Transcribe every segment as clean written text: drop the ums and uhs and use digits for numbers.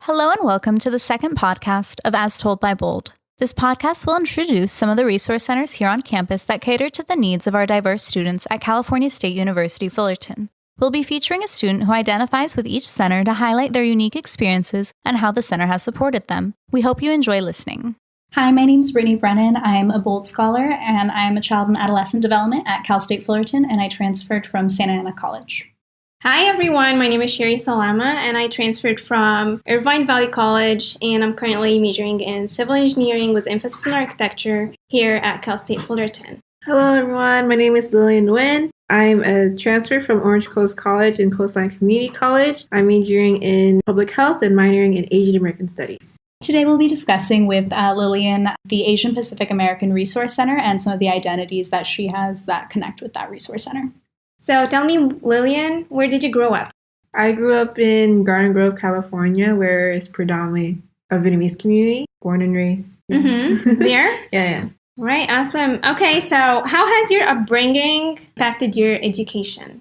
Hello and welcome to the second podcast of As Told by Bold. This podcast will introduce some of the resource centers here on campus that cater to the needs of our diverse students at California State University, Fullerton. We'll be featuring a student who identifies with each center to highlight their unique experiences and how the center has supported them. We hope you enjoy listening. Hi, my name's Brittany Brennan. I'm a Bold Scholar, and I'm a child and adolescent development at Cal State Fullerton, and I transferred from Santa Ana College. Hi everyone, my name is Sherry Salama and I transferred from Irvine Valley College and I'm currently majoring in civil engineering with emphasis in architecture here at Cal State Fullerton. Hello everyone, my name is Lillian Nguyen. I'm a transfer from Orange Coast College and Coastline Community College. I'm majoring in public health and minoring in Asian American Studies. Today we'll be discussing with Lillian the Asian Pacific American Resource Center and some of the identities that she has that connect with that resource center. So tell me, Lillian, where did you grow up? I grew up in Garden Grove, California, where it's predominantly a Vietnamese community, born and raised. There? Yeah. Right, awesome. Okay, so how has your upbringing impacted your education?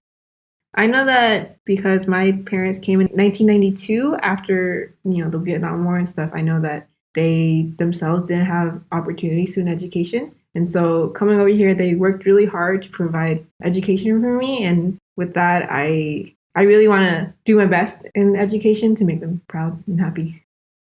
I know that because my parents came in 1992 after, the Vietnam War and stuff, I know that they themselves didn't have opportunities to an education. And so coming over here, they worked really hard to provide education for me. And with that, I really want to do my best in education to make them proud and happy.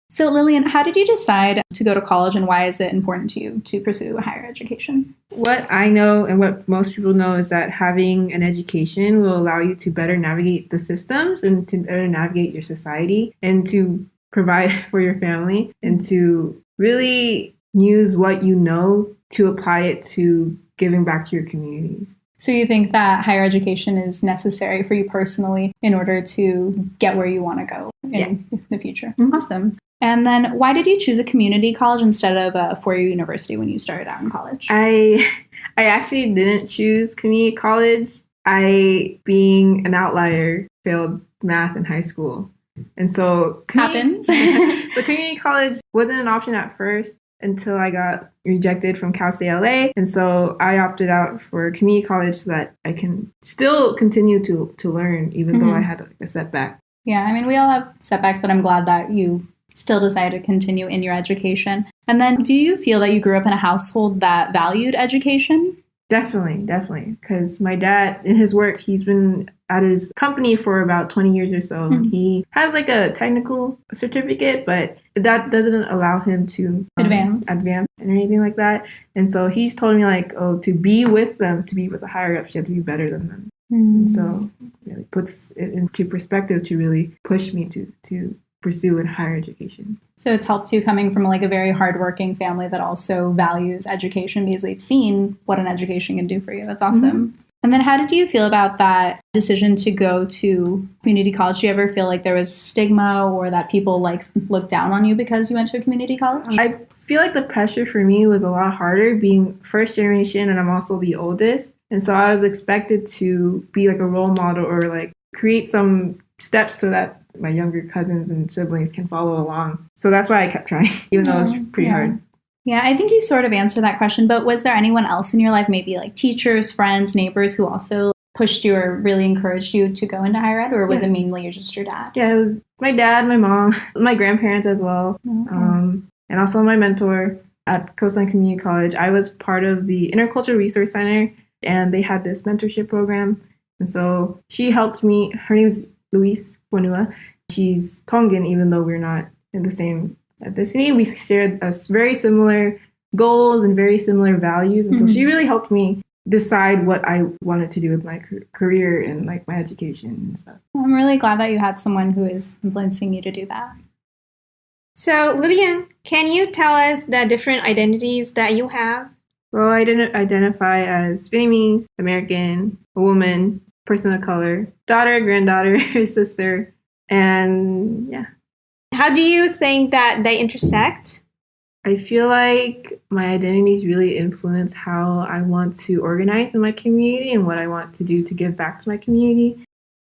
So Lillian, how did you decide to go to college and why is it important to you to pursue a higher education? What I know and what most people know is that having an education will allow you to better navigate the systems and to better navigate your society and to provide for your family and to really use what you know to apply it to giving back to your communities. So you think that higher education is necessary for you personally in order to get where you want to go in the future? Mm-hmm. Awesome. And then why did you choose a community college instead of a four-year university when you started out in college? I actually didn't choose community college. I, being an outlier, failed math in high school. And so happens. So community college wasn't an option at first until I got rejected from Cal State LA. And so I opted out for community college so that I can still continue to learn, even though I had a setback. Yeah, I mean, we all have setbacks, but I'm glad that you still decided to continue in your education. And then do you feel that you grew up in a household that valued education? Definitely. Because my dad, in his work, he's been at his company for about 20 years or so. Mm-hmm. He has like a technical certificate, but that doesn't allow him to advance or anything like that. And so he's told me to be with them, to be with the higher ups, you have to be better than them. Mm-hmm. And so it really puts it into perspective to really push me to pursue a higher education. So it's helped you coming from a very hardworking family that also values education because they've seen what an education can do for you. That's awesome. Mm-hmm. And then how did you feel about that decision to go to community college? Do you ever feel like there was stigma or that people looked down on you because you went to a community college? I feel like the pressure for me was a lot harder being first generation and I'm also the oldest. And so I was expected to be a role model or create some steps so that my younger cousins and siblings can follow along. So that's why I kept trying, even though it was pretty hard. Yeah, I think you sort of answered that question, but was there anyone else in your life, maybe teachers, friends, neighbors who also pushed you or really encouraged you to go into higher ed, or was it mainly just your dad? Yeah, it was my dad, my mom, my grandparents as well, and also my mentor at Coastline Community College. I was part of the Intercultural Resource Center, and they had this mentorship program, and so she helped me. Her name is Luis Bonua. She's Tongan, even though we're not in the same ethnicity. We shared very similar goals and very similar values. And so she really helped me decide what I wanted to do with my career and my education and stuff. I'm really glad that you had someone who is influencing you to do that. So, Lillian, can you tell us the different identities that you have? Well, I identify as Vietnamese, American, a woman, person of color, daughter, granddaughter, sister, and yeah. How do you think that they intersect? I feel like my identities really influence how I want to organize in my community and what I want to do to give back to my community.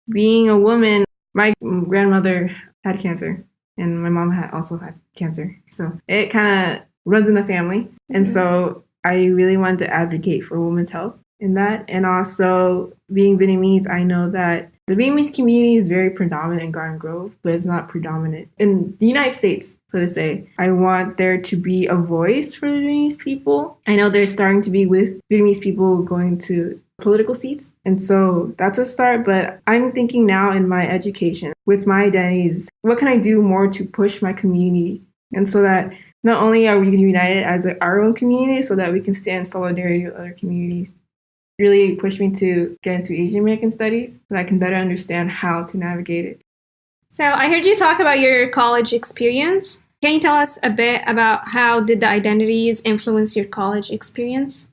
Being a woman, my grandmother had cancer and my mom also had cancer. So it kind of runs in the family. And so I really wanted to advocate for women's health in that. And also being Vietnamese, I know that The Vietnamese community is very predominant in Garden Grove, but it's not predominant in the United States, so to say. I want there to be a voice for the Vietnamese people. I know there's starting to be with Vietnamese people going to political seats, and so that's a start, but I'm thinking now in my education, with my identities, what can I do more to push my community? And so that not only are we united as our own community, so that we can stand in solidarity with other communities. Really pushed me to get into Asian American studies so that I can better understand how to navigate it. So I heard you talk about your college experience. Can you tell us a bit about how did the identities influence your college experience?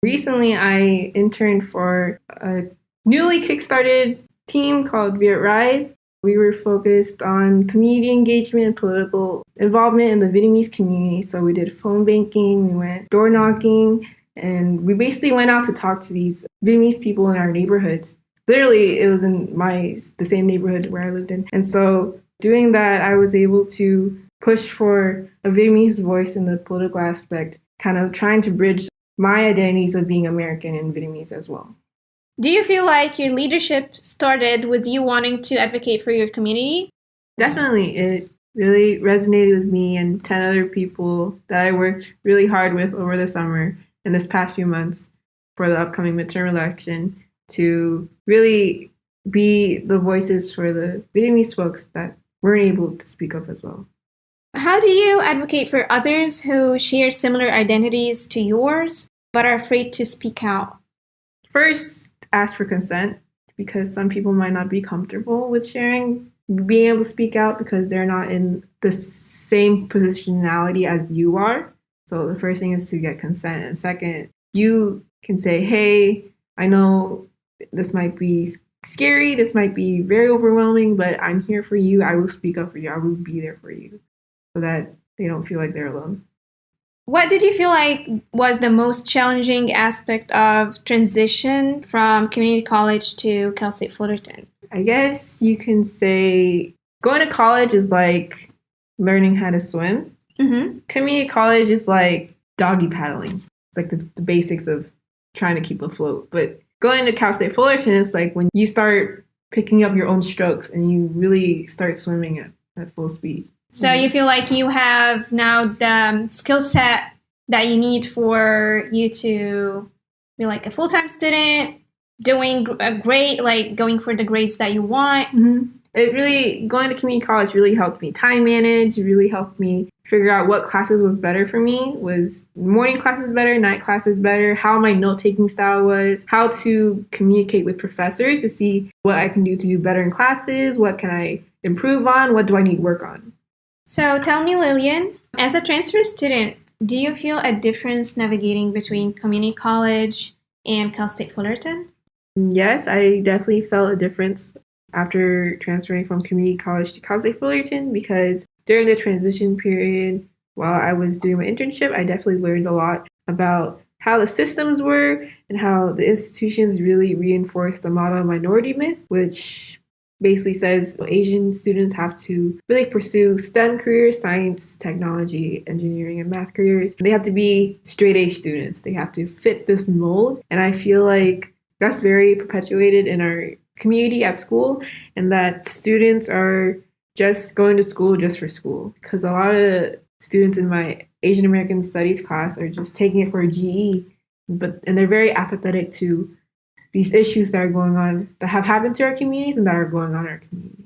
Recently, I interned for a newly kickstarted team called Viet Rise. We were focused on community engagement and political involvement in the Vietnamese community. So we did phone banking, we went door knocking, and we basically went out to talk to these Vietnamese people in our neighborhoods. Literally, it was in the same neighborhood where I lived in. And so doing that, I was able to push for a Vietnamese voice in the political aspect, kind of trying to bridge my identities of being American and Vietnamese as well. Do you feel like your leadership started with you wanting to advocate for your community? Definitely. It really resonated with me and 10 other people that I worked really hard with over the summer in this past few months for the upcoming midterm election to really be the voices for the Vietnamese folks that weren't able to speak up as well. How do you advocate for others who share similar identities to yours but are afraid to speak out? First, ask for consent, because some people might not be comfortable with being able to speak out because they're not in the same positionality as you are. So the first thing is to get consent. And second, you can say, hey, I know this might be scary, this might be very overwhelming, but I'm here for you. I will speak up for you. I will be there for you so that they don't feel like they're alone. What did you feel like was the most challenging aspect of transition from community college to Cal State Fullerton? I guess you can say going to college is like learning how to swim. Mm-hmm. Community college is like doggy paddling. It's like the basics of trying to keep afloat. But going to Cal State Fullerton is like when you start picking up your own strokes and you really start swimming at full speed. So you feel like you have now the skill set that you need for you to be like a full-time student, doing a great, like going for the grades that you want. Mm-hmm. Going to community college really helped me time manage. It really helped me figure out what classes was better for me. Was morning classes better, night classes better, how my note-taking style was, how to communicate with professors to see what I can do to do better in classes, what can I improve on, what do I need work on. So tell me, Lillian, as a transfer student, do you feel a difference navigating between community college and Cal State Fullerton? Yes, I definitely felt a difference after transferring from community college to Cal State Fullerton, because during the transition period, while I was doing my internship, I definitely learned a lot about how the systems were and how the institutions really reinforced the model minority myth, which basically says Asian students have to really pursue STEM careers, science, technology, engineering, and math careers. They have to be straight A students. They have to fit this mold. And I feel like that's very perpetuated in our community at school, and that students are just going to school just for school. Because a lot of students in my Asian American Studies class are just taking it for a GE, and they're very apathetic to these issues that are going on, that have happened to our communities and that are going on in our community.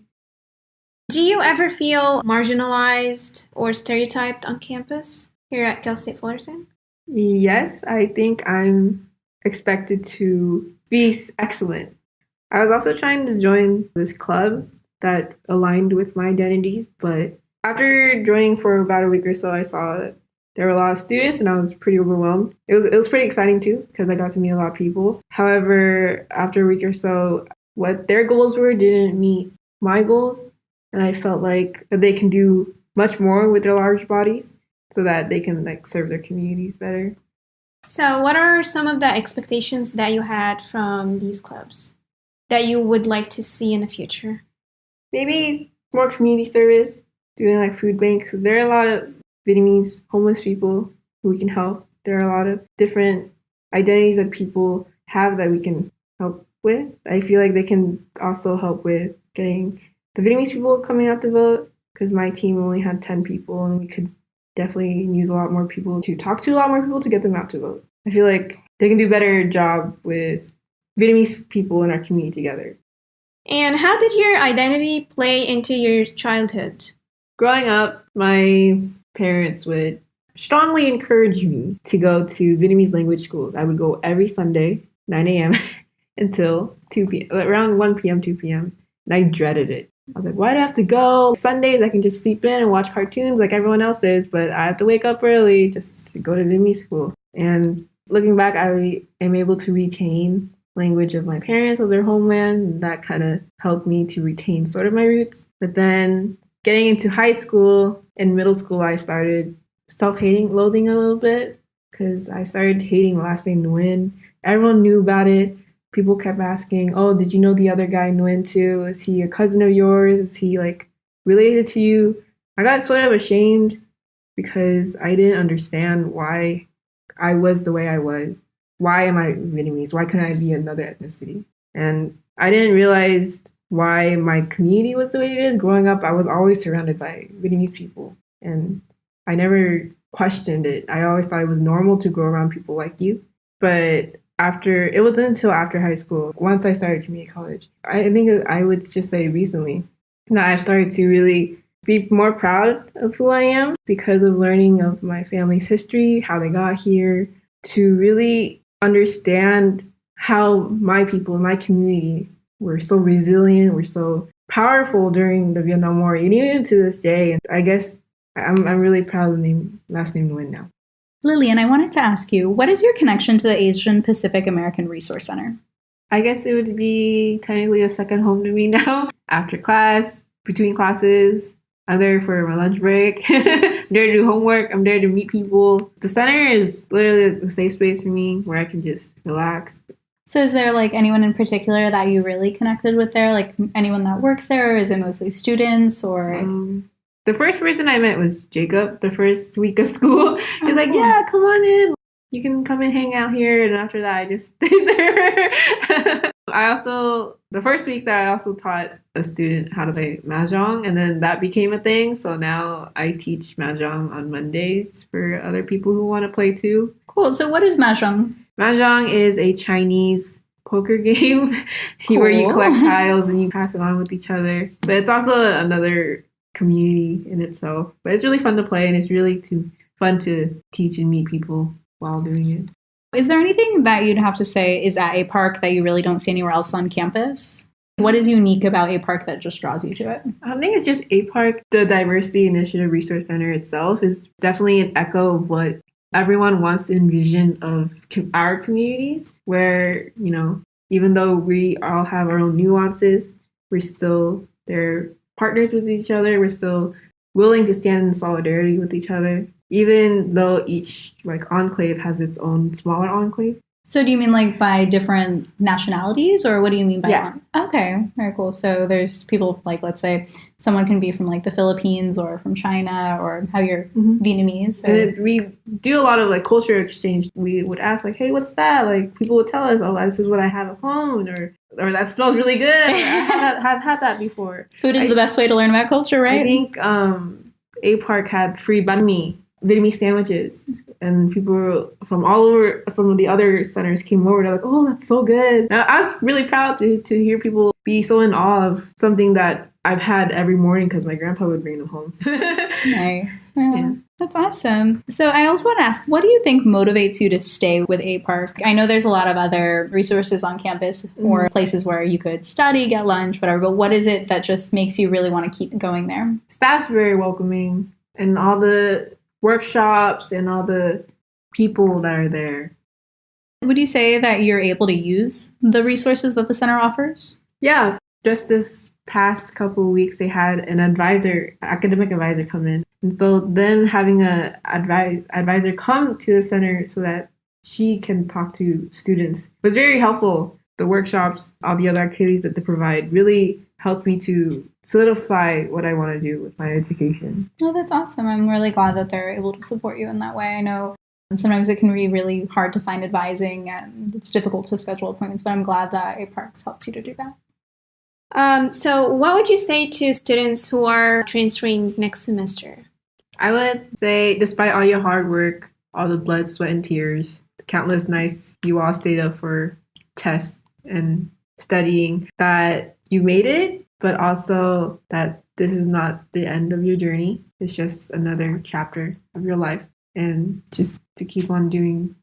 Do you ever feel marginalized or stereotyped on campus here at Cal State Fullerton? Yes, I think I'm expected to be excellent. I was also trying to join this club that aligned with my identities, but after joining for about a week or so, I saw that there were a lot of students and I was pretty overwhelmed. It was pretty exciting too, because I got to meet a lot of people. However, after a week or so, what their goals were didn't meet my goals. And I felt like they can do much more with their large bodies so that they can serve their communities better. So what are some of the expectations that you had from these clubs that you would like to see in the future? Maybe more community service, doing food banks, because there are a lot of Vietnamese homeless people who we can help. There are a lot of different identities that people have that we can help with. I feel like they can also help with getting the Vietnamese people coming out to vote, because my team only had 10 people and we could definitely use a lot more people to talk to a lot more people to get them out to vote. I feel like they can do a better job with Vietnamese people in our community together. And how did your identity play into your childhood? Growing up, my parents would strongly encourage me to go to Vietnamese language schools. I would go every Sunday, 9 a.m. until 2 p.m., around 1 p.m., 2 p.m. And I dreaded it. I was like, why do I have to go? Sundays, I can just sleep in and watch cartoons like everyone else is, but I have to wake up early just to go to Vietnamese school. And looking back, I am able to retain language of my parents, of their homeland. And that kind of helped me to retain sort of my roots. But then getting into high school and middle school, I started self-hating, loathing a little bit, because I started hating the last name Nguyen. Everyone knew about it. People kept asking, oh, did you know the other guy Nguyen too? Is he a cousin of yours? Is he like related to you? I got sort of ashamed because I didn't understand why I was the way I was. Why am I Vietnamese? Why couldn't I be another ethnicity? And I didn't realize why my community was the way it is. Growing up, I was always surrounded by Vietnamese people, and I never questioned it. I always thought it was normal to grow around people like you. But it wasn't until after high school, once I started community college, I think I would just say recently, that I started to really be more proud of who I am because of learning of my family's history, how they got here, to really understand how my people, my community, were so resilient, were so powerful during the Vietnam War, and even to this day. And I guess I'm really proud of the last name Nguyen now. Lillian, I wanted to ask you, what is your connection to the Asian Pacific American Resource Center? I guess it would be technically a second home to me now. After class, between classes, I'm there for my lunch break. I'm there to do homework. I'm there to meet people. The center is literally a safe space for me where I can just relax. So is there like anyone in particular that you really connected with there? Like anyone that works there? Or is it mostly students or... The first person I met was Jacob, the first week of school. He's like, yeah, come on in. You can come and hang out here. And after that, I just stayed there. The first week that I also taught a student how to play Mahjong. And then that became a thing. So now I teach Mahjong on Mondays for other people who want to play too. Cool. So what is Mahjong? Mahjong is a Chinese poker game where you collect tiles and you pass it on with each other. But it's also another community in itself, but it's really fun to play, and it's really fun to teach and meet people while doing it. Is there anything that you'd have to say is at APARC that you really don't see anywhere else on campus? What is unique about APARC that just draws you to it? I think it's just APARC. The Diversity Initiative Resource Center itself is definitely an echo of what everyone wants to envision of our communities, where, you know, even though we all have our own nuances, we're still there partners with each other. We're still willing to stand in solidarity with each other, even though each enclave has its own smaller enclave. So do you mean like by different nationalities, or what do you mean by that? Okay, very cool. So there's people like, let's say someone can be from like the Philippines or from China, or how you're Vietnamese. And we do a lot of like culture exchange. We would ask like, hey, what's that? Like people would tell us, oh, this is what I have at home, or that smells really good. I've had that before. Food is the best way to learn about culture, right? I think APARC had free banh mi, Vietnamese sandwiches. And people from all over, from the other centers came over. They're like, oh, that's so good. Now, I was really proud to hear people be so in awe of something that I've had every morning because my grandpa would bring them home. Nice. Yeah. That's awesome. So I also want to ask, what do you think motivates you to stay with APARC? I know there's a lot of other resources on campus or places where you could study, get lunch, whatever. But what is it that just makes you really want to keep going there? Staff's very welcoming, and all the workshops and all the people that are there. Would you say that you're able to use the resources that the center offers? Yeah. Just this past couple of weeks, they had an academic advisor come in. And so then having an advisor come to the center so that she can talk to students was very helpful. The workshops, all the other activities that they provide really helps me to solidify what I want to do with my education. Oh, that's awesome. I'm really glad that they're able to support you in that way. I know And sometimes it can be really hard to find advising and it's difficult to schedule appointments, but I'm glad that APARC's helped you to do that. So what would you say to students who are transferring next semester? I would say, despite all your hard work, all the blood, sweat, and tears, the countless nights you all stayed up for tests and studying, that you made it, but also that this is not the end of your journey. It's just another chapter of your life, and just to keep on doing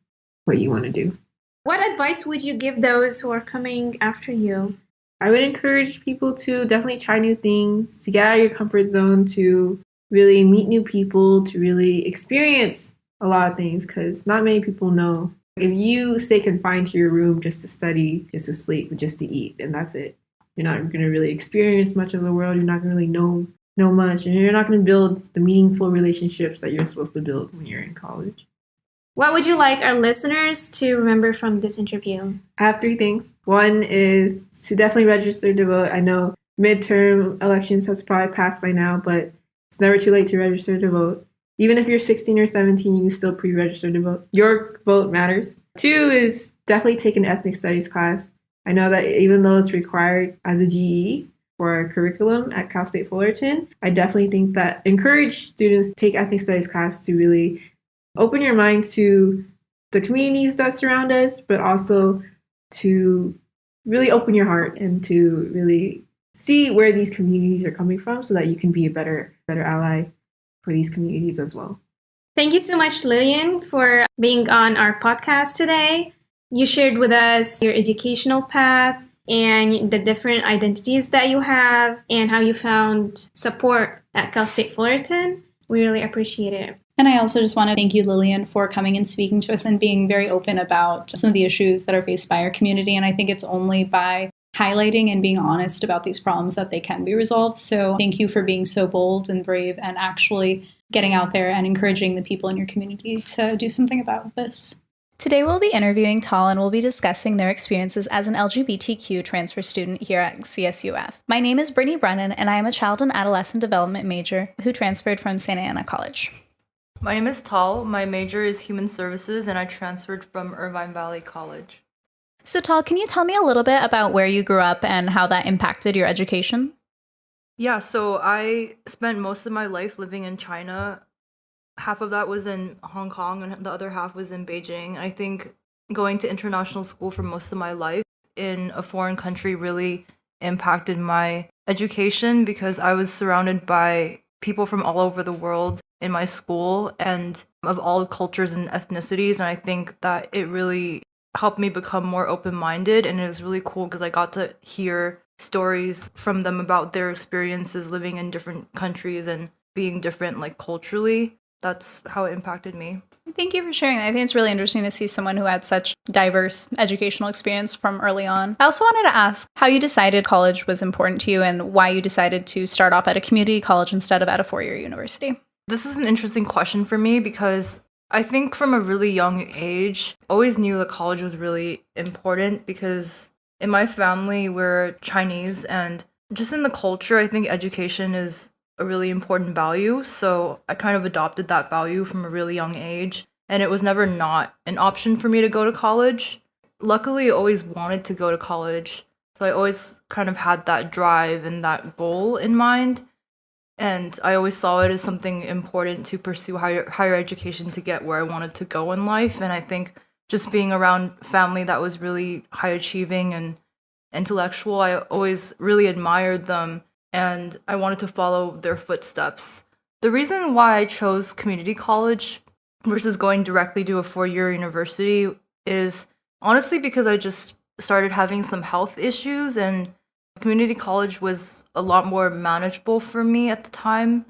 what you want to do. What advice would you give those who are coming after you? I would encourage people to definitely try new things, to get out of your comfort zone, to really meet new people, to really experience a lot of things, because not many people know. If you stay confined to your room just to study, just to sleep, just to eat, and that's it, you're not going to really experience much of the world. You're not going to really know much, and you're not going to build the meaningful relationships that you're supposed to build when you're in college. What would you like our listeners to remember from this interview? I have 3 things. One is to definitely register to vote. I know midterm elections has probably passed by now, but it's never too late to register to vote. Even if you're 16 or 17, you can still pre-register to vote. Your vote matters. 2 is definitely take an ethnic studies class. I know that even though it's required as a GE for our curriculum at Cal State Fullerton, I definitely think that encourage students to take ethnic studies class to really open your mind to the communities that surround us, but also to really open your heart and to really see where these communities are coming from so that you can be a better ally for these communities as well. Thank you so much, Lillian, for being on our podcast today. You shared with us your educational path and the different identities that you have and how you found support at Cal State Fullerton. We really appreciate it. And I also just want to thank you, Lillian, for coming and speaking to us and being very open about some of the issues that are faced by our community. And I think it's only by highlighting and being honest about these problems that they can be resolved. So thank you for being so bold and brave and actually getting out there and encouraging the people in your community to do something about this. Today we'll be interviewing Tal and we'll be discussing their experiences as an LGBTQ transfer student here at CSUF. My name is Brittany Brennan and I am a child and adolescent development major who transferred from Santa Ana College. My name is Tal. My major is Human Services and I transferred from Irvine Valley College. So Tal, can you tell me a little bit about where you grew up and how that impacted your education? Yeah, so I spent most of my life living in China. Half of that was in Hong Kong and the other half was in Beijing. I think going to international school for most of my life in a foreign country really impacted my education because I was surrounded by people from all over the world in my school and of all cultures and ethnicities. And I think that it really helped me become more open-minded. And it was really cool because I got to hear stories from them about their experiences living in different countries and being different, like culturally. That's how it impacted me. Thank you for sharing that. I think it's really interesting to see someone who had such diverse educational experience from early on. I also wanted to ask how you decided college was important to you and why you decided to start off at a community college instead of at a 4-year university. This is an interesting question for me because I think from a really young age, I always knew that college was really important because in my family, we're Chinese and just in the culture, I think education is a really important value. So I kind of adopted that value from a really young age. And it was never not an option for me to go to college. Luckily, I always wanted to go to college. So I always kind of had that drive and that goal in mind. And I always saw it as something important to pursue higher education to get where I wanted to go in life. And I think just being around family that was really high achieving and intellectual, I always really admired them. And I wanted to follow their footsteps. The reason why I chose community college versus going directly to a 4-year university is honestly because I just started having some health issues and community college was a lot more manageable for me at the time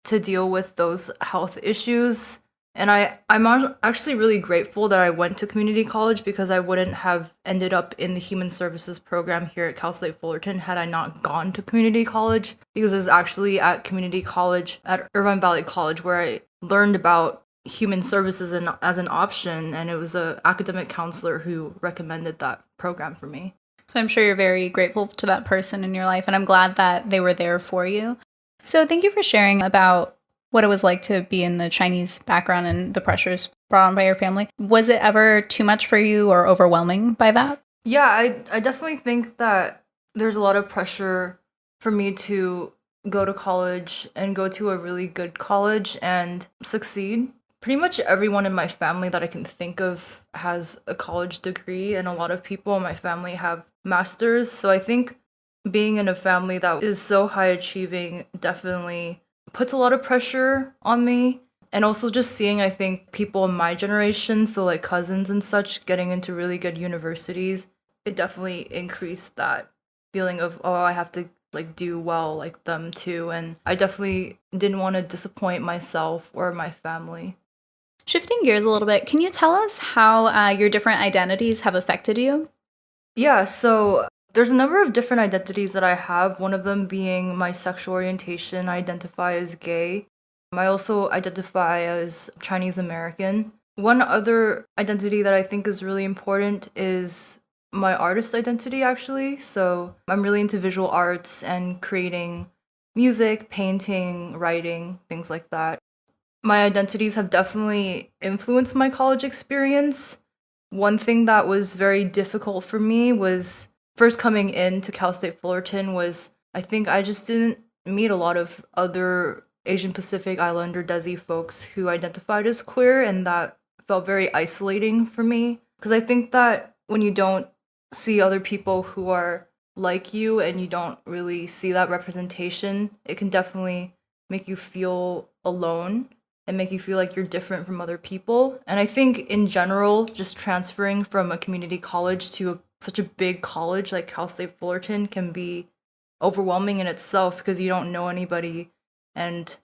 to deal with those health issues. And I'm actually really grateful that I went to community college because I wouldn't have ended up in the human services program here at Cal State Fullerton had I not gone to community college, because it was actually at community college at Irvine Valley College where I learned about human services as an option, and it was an academic counselor who recommended that program for me. So I'm sure you're very grateful to that person in your life, and I'm glad that they were there for you. So thank you for sharing about what it was like to be in the Chinese background and the pressures brought on by your family. Was it ever too much for you or overwhelming by that? Yeah, I definitely think that there's a lot of pressure for me to go to college and go to a really good college and succeed. Pretty much everyone in my family that I can think of has a college degree, and a lot of people in my family have masters. So I think being in a family that is so high achieving definitely puts a lot of pressure on me. And also just seeing, I think, people in my generation, so like cousins and such, getting into really good universities, it definitely increased that feeling of, oh, I have to like do well like them too. And I definitely didn't want to disappoint myself or my family. Shifting gears a little bit, can you tell us how your different identities have affected you? Yeah, so there's a number of different identities that I have, one of them being my sexual orientation. I identify as gay. I also identify as Chinese American. One other identity that I think is really important is my artist identity, actually. So I'm really into visual arts and creating music, painting, writing, things like that. My identities have definitely influenced my college experience. One thing that was very difficult for me was first coming into Cal State Fullerton was I think I just didn't meet a lot of other Asian Pacific Islander Desi folks who identified as queer, and that felt very isolating for me. Because I think that when you don't see other people who are like you and you don't really see that representation, it can definitely make you feel alone and make you feel like you're different from other people. And I think in general, just transferring from a community college to such a big college like Cal State Fullerton can be overwhelming in itself because you don't know anybody. And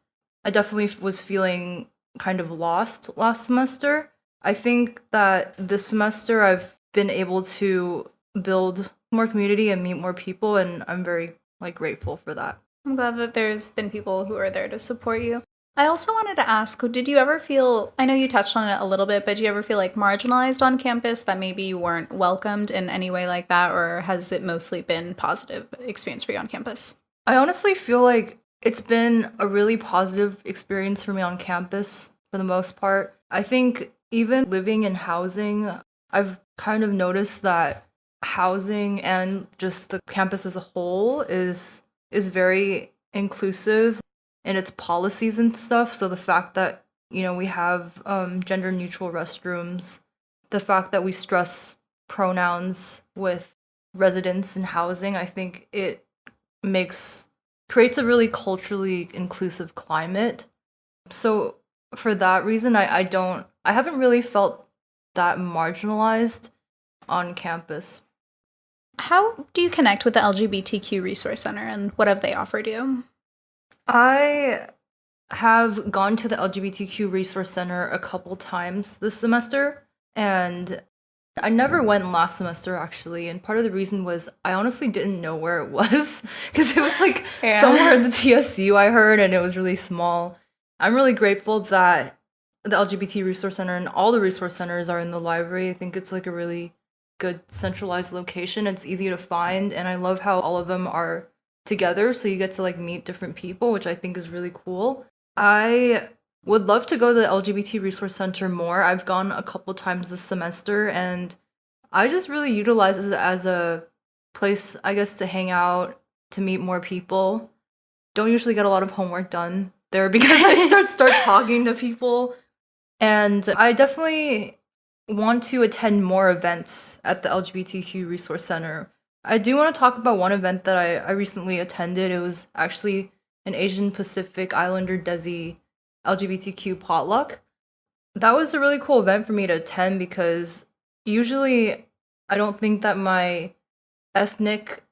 I definitely was feeling kind of lost last semester. I think that this semester I've been able to build more community and meet more people, and I'm very grateful for that. I'm glad that there's been people who are there to support you. I also wanted to ask, did you ever feel, I know you touched on it a little bit, but do you ever feel like marginalized on campus, that maybe you weren't welcomed in any way like that, or has it mostly been positive experience for you on campus? I honestly feel like it's been a really positive experience for me on campus for the most part. I think even living in housing, I've kind of noticed that housing and just the campus as a whole is very inclusive in its policies and stuff. So the fact that, we have gender neutral restrooms, the fact that we stress pronouns with residents in housing, I think it creates a really culturally inclusive climate. So for that reason, I haven't really felt that marginalized on campus. How do you connect with the LGBTQ Resource Center, and what have they offered you? I have gone to the LGBTQ Resource Center a couple times this semester, and I never went last semester, actually. And part of the reason was I honestly didn't know where it was, because it was somewhere in the TSU, I heard, and it was really small. I'm really grateful that the LGBT Resource Center and all the resource centers are in the library. I think it's a really good centralized location. It's easy to find, and I love how all of them are together, so you get to meet different people, which I think is really cool. I would love to go to the LGBT Resource Center more. I've gone a couple times this semester, and I just really utilize it as a place, I guess, to hang out, to meet more people. Don't usually get a lot of homework done there because I start talking to people. And I definitely want to attend more events at the LGBTQ Resource Center. I do want to talk about one event that I recently attended. It was actually an Asian Pacific Islander Desi LGBTQ potluck. That was a really cool event for me to attend because usually I don't think that my ethnic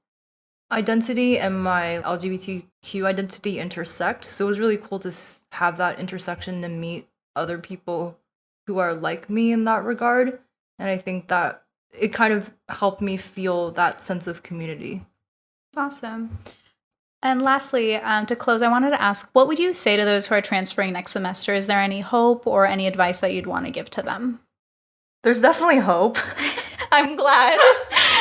identity and my LGBTQ identity intersect. So it was really cool to have that intersection and meet other people who are like me in that regard. And I think that it kind of helped me feel that sense of community. Awesome. And lastly, to close, I wanted to ask, what would you say to those who are transferring next semester? Is there any hope or any advice that you'd want to give to them? There's definitely hope. I'm glad.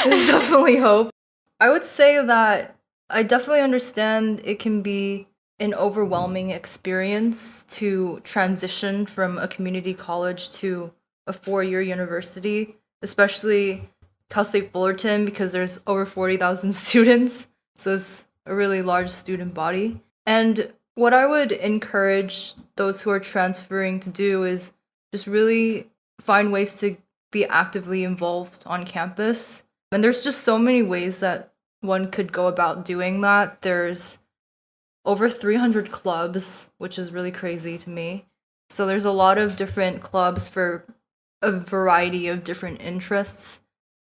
There's definitely hope. I would say that I definitely understand it can be an overwhelming experience to transition from a community college to a 4-year university, especially Cal State Fullerton, because there's over 40,000 students. So it's a really large student body. And what I would encourage those who are transferring to do is just really find ways to be actively involved on campus. And there's just so many ways that one could go about doing that. There's over 300 clubs, which is really crazy to me. So there's a lot of different clubs for a variety of different interests.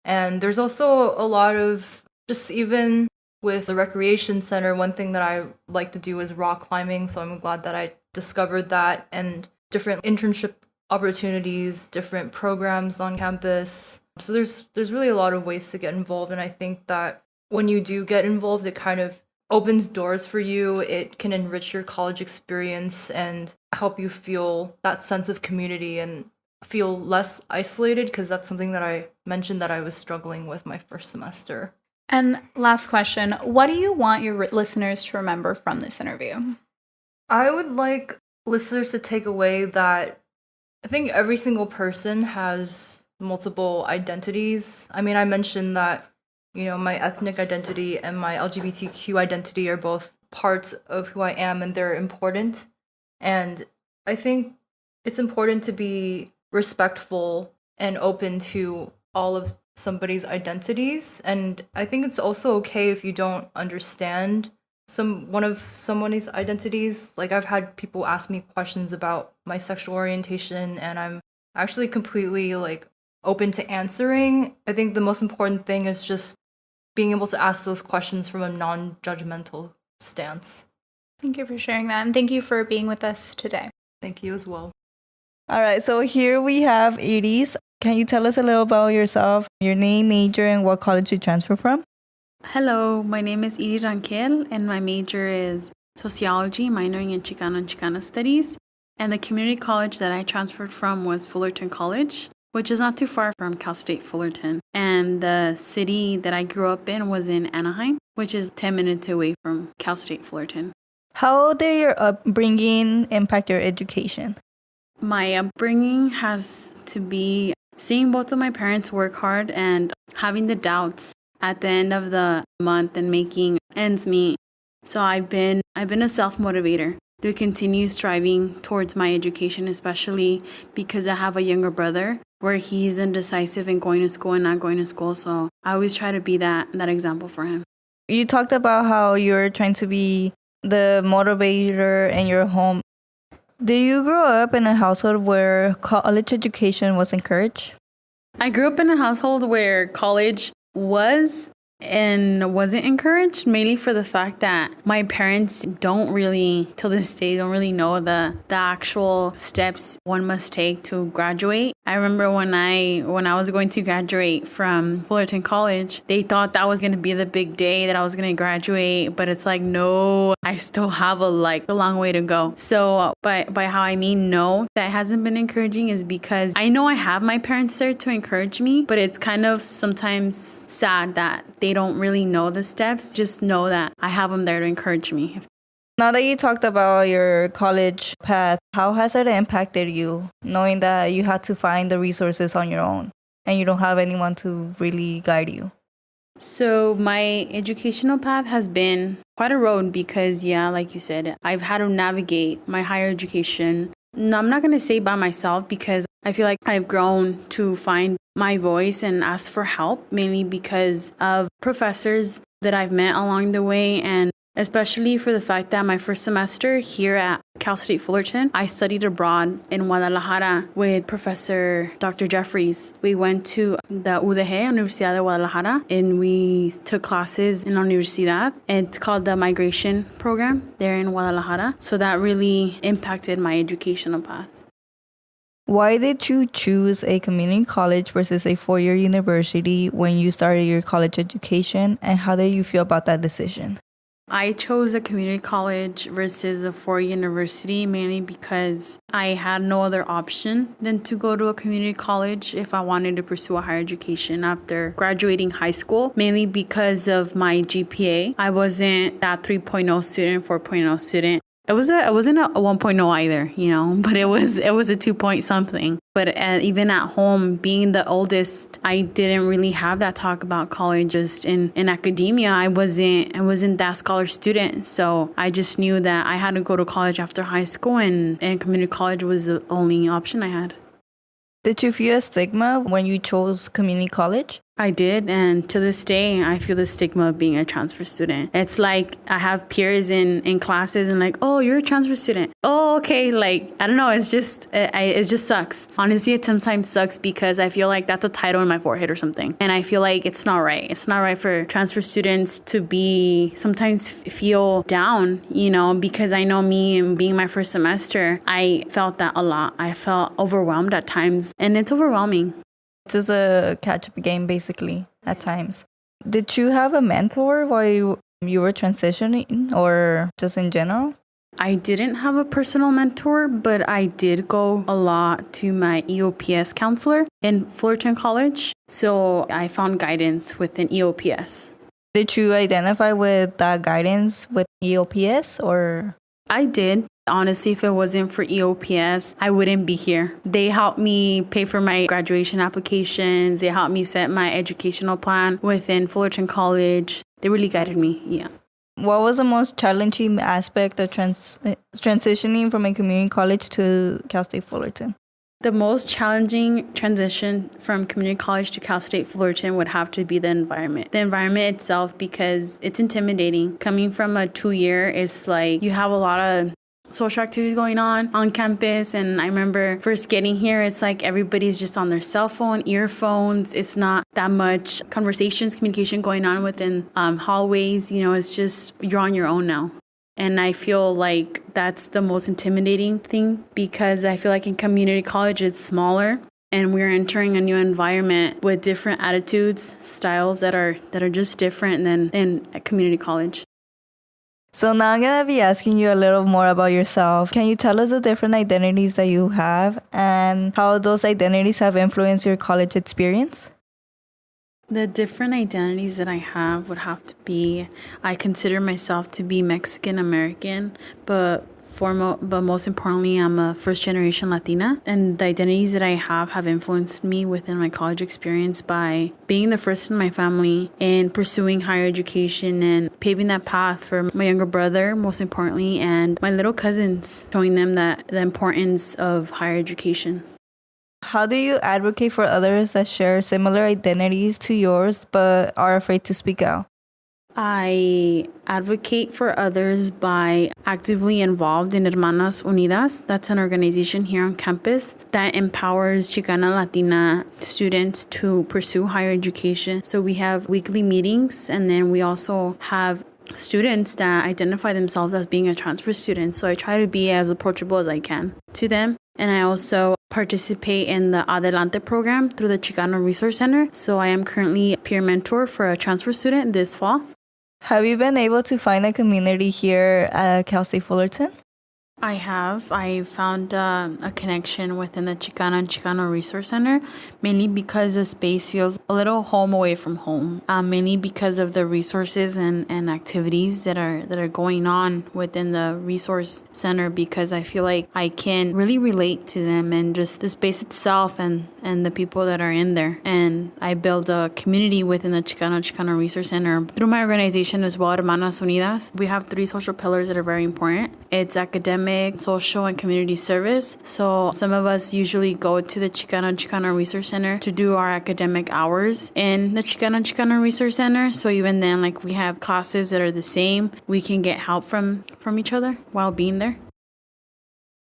And there's also a lot of, just even with the recreation center, one thing that I like to do is rock climbing. So I'm glad that I discovered that, and different internship opportunities, different programs on campus. So there's really a lot of ways to get involved. And I think that when you do get involved, it kind of opens doors for you. It can enrich your college experience and help you feel that sense of community and feel less isolated, because that's something that I mentioned that I was struggling with my first semester. And last question, what do you want your listeners to remember from this interview? I would like listeners to take away that I think every single person has multiple identities. I mean, I mentioned that, you know, my ethnic identity and my LGBTQ identity are both parts of who I am, and they're important. And I think it's important to be respectful and open to all of somebody's identities. And I think it's also okay if you don't understand one of someone's identities. Like, I've had people ask me questions about my sexual orientation, and I'm actually completely open to answering. I think the most important thing is just being able to ask those questions from a non-judgmental stance. Thank you for sharing that, and thank you for being with us today. Thank you as well. All right, so here we have Iris. Can you tell us a little about yourself, your name, major, and what college you transfer from? Hello, my name is Iris Ranquel, and my major is sociology, minoring in Chicano and Chicana studies. And the community college that I transferred from was Fullerton College, which is not too far from Cal State Fullerton. And the city that I grew up in was in Anaheim, which is 10 minutes away from Cal State Fullerton. How did your upbringing impact your education? My upbringing has to be seeing both of my parents work hard and having the doubts at the end of the month and making ends meet. So I've been a self-motivator to continue striving towards my education, especially because I have a younger brother where he's indecisive in going to school and not going to school. So I always try to be that example for him. You talked about how you're trying to be the motivator in your home. Did you grow up in a household where college education was encouraged? I grew up in a household where college was and wasn't encouraged, mainly for the fact that my parents don't really, till this day, don't really know the actual steps one must take to graduate. I remember when I was going to graduate from Fullerton College, they thought that was going to be the big day that I was going to graduate, but it's like, no, I still have a long way to go. So by how I mean no, that hasn't been encouraging is because I know I have my parents there to encourage me, but it's kind of sometimes sad that they don't really know the steps. Just know that I have them there to encourage me. Now that you talked about your college path, how has it impacted you, knowing that you had to find the resources on your own and you don't have anyone to really guide you? So my educational path has been quite a road because, yeah, like you said, I've had to navigate my higher education. No, I'm not going to say by myself because I feel like I've grown to find my voice and ask for help, mainly because of professors that I've met along the way, and especially for the fact that my first semester here at Cal State Fullerton, I studied abroad in Guadalajara with Professor Dr. Jeffries. We went to the UDG, Universidad de Guadalajara, and we took classes in La Universidad. It's called the Migration Program there in Guadalajara. So that really impacted my educational path. Why did you choose a community college versus a 4-year university when you started your college education, and how did you feel about that decision? I chose a community college versus a four-year university mainly because I had no other option than to go to a community college if I wanted to pursue a higher education after graduating high school, mainly because of my GPA. I wasn't that 3.0 student, 4.0 student. It wasn't a 1.0 either, but it was a 2 point something. But even at home, being the oldest, I didn't really have that talk about college. Just in academia, I wasn't that scholar student. So I just knew that I had to go to college after high school, and community college was the only option I had. Did you feel a stigma when you chose community college? I did, and to this day, I feel the stigma of being a transfer student. It's like I have peers in classes and like, oh, you're a transfer student. Oh, okay. Like, I don't know. It just sucks. Honestly, it sometimes sucks because I feel like that's a title in my forehead or something. And I feel like it's not right. It's not right for transfer students to sometimes feel down, because I know me and being my first semester, I felt that a lot. I felt overwhelmed at times, and it's overwhelming. Just a catch-up game, basically, at times. Did you have a mentor while you were transitioning, or just in general? I didn't have a personal mentor, but I did go a lot to my EOPS counselor in Fullerton College. So I found guidance within EOPS. Did you identify with that guidance with EOPS, or? I did. Honestly, if it wasn't for EOPS, I wouldn't be here. They helped me pay for my graduation applications. They helped me set my educational plan within Fullerton College. They really guided me, yeah. What was the most challenging aspect of transitioning from a community college to Cal State Fullerton? The most challenging transition from community college to Cal State Fullerton would have to be the environment. The environment itself, because it's intimidating. Coming from a 2-year, it's like you have a lot of social activities going on campus, and I remember first getting here, it's like everybody's just on their cell phone, earphones. It's not that much communication going on within hallways. It's just you're on your own now. And I feel like that's the most intimidating thing, because I feel like in community college it's smaller and we're entering a new environment with different attitudes, styles that are just different than in a community college. So now I'm going to be asking you a little more about yourself. Can you tell us the different identities that you have and how those identities have influenced your college experience? The different identities that I have would have to be, I consider myself to be Mexican American, but most importantly, I'm a first-generation Latina. And the identities that I have influenced me within my college experience by being the first in my family in pursuing higher education and paving that path for my younger brother, most importantly, and my little cousins, showing them the importance of higher education. How do you advocate for others that share similar identities to yours but are afraid to speak out? I advocate for others by actively involved in Hermanas Unidas. That's an organization here on campus that empowers Chicana Latina students to pursue higher education. So we have weekly meetings, and then we also have students that identify themselves as being a transfer student. So I try to be as approachable as I can to them. And I also participate in the Adelante program through the Chicano Resource Center. So I am currently a peer mentor for a transfer student this fall. Have you been able to find a community here at Cal State Fullerton? I have. I found a connection within the Chicano Resource Center, mainly because the space feels a little home away from home, mainly because of the resources and activities that are going on within the Resource Center, because I feel like I can really relate to them and just the space itself and the people that are in there. And I build a community within the Chicano Resource Center through my organization as well, Hermanas Unidas. We have 3 social pillars that are very important. It's academic, social, and community service. So some of us usually go to the Chicano Resource Center to do our academic hours in the Chicano Resource Center. So even then, like, we have classes that are the same. We can get help from each other while being there.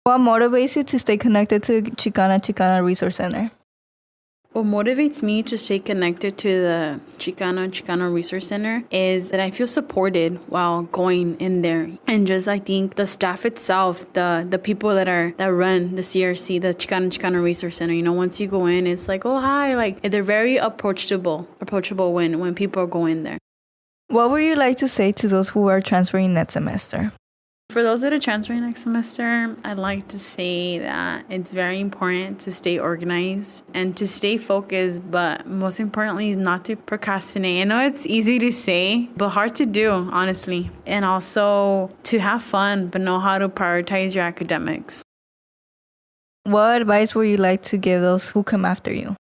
What motivates you to stay connected to Chicano Resource Center? What motivates me to stay connected to the Chicano Resource Center is that I feel supported while going in there. And just, I think the staff itself, the people that run the CRC, the Chicano Resource Center, once you go in, it's like, oh, hi, like, they're very approachable when people go in there. What would you like to say to those who are transferring next semester? For those that are transferring next semester, I'd like to say that it's very important to stay organized and to stay focused, but most importantly, not to procrastinate. I know it's easy to say, but hard to do, honestly. And also to have fun, but know how to prioritize your academics. What advice would you like to give those who come after you?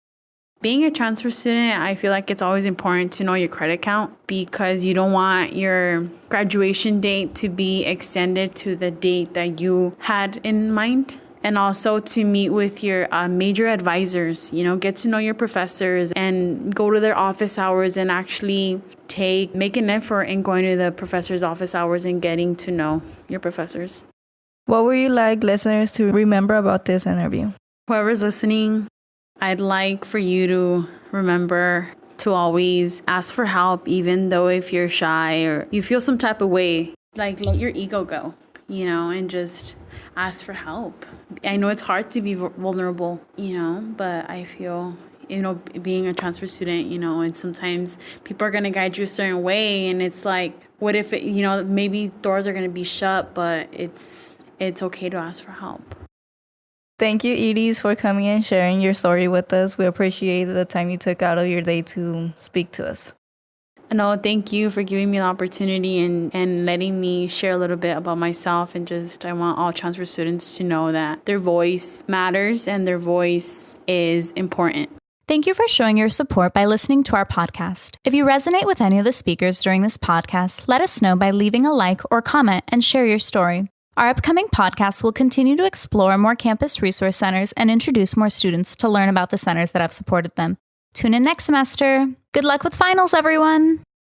Being a transfer student, I feel like it's always important to know your credit count because you don't want your graduation date to be extended to the date that you had in mind. And also to meet with your major advisors, get to know your professors and go to their office hours and actually make an effort in going to the professor's office hours and getting to know your professors. What would you like listeners to remember about this interview? Whoever's listening, I'd like for you to remember to always ask for help, even though if you're shy or you feel some type of way, like let your ego go, and just ask for help. I know it's hard to be vulnerable, but I feel, being a transfer student, and sometimes people are going to guide you a certain way. And it's like, what if, maybe doors are going to be shut, but it's okay to ask for help. Thank you, Edis, for coming and sharing your story with us. We appreciate the time you took out of your day to speak to us. No, thank you for giving me the opportunity and letting me share a little bit about myself. And I want all transfer students to know that their voice matters and their voice is important. Thank you for showing your support by listening to our podcast. If you resonate with any of the speakers during this podcast, let us know by leaving a like or comment and share your story. Our upcoming podcasts will continue to explore more campus resource centers and introduce more students to learn about the centers that have supported them. Tune in next semester. Good luck with finals, everyone!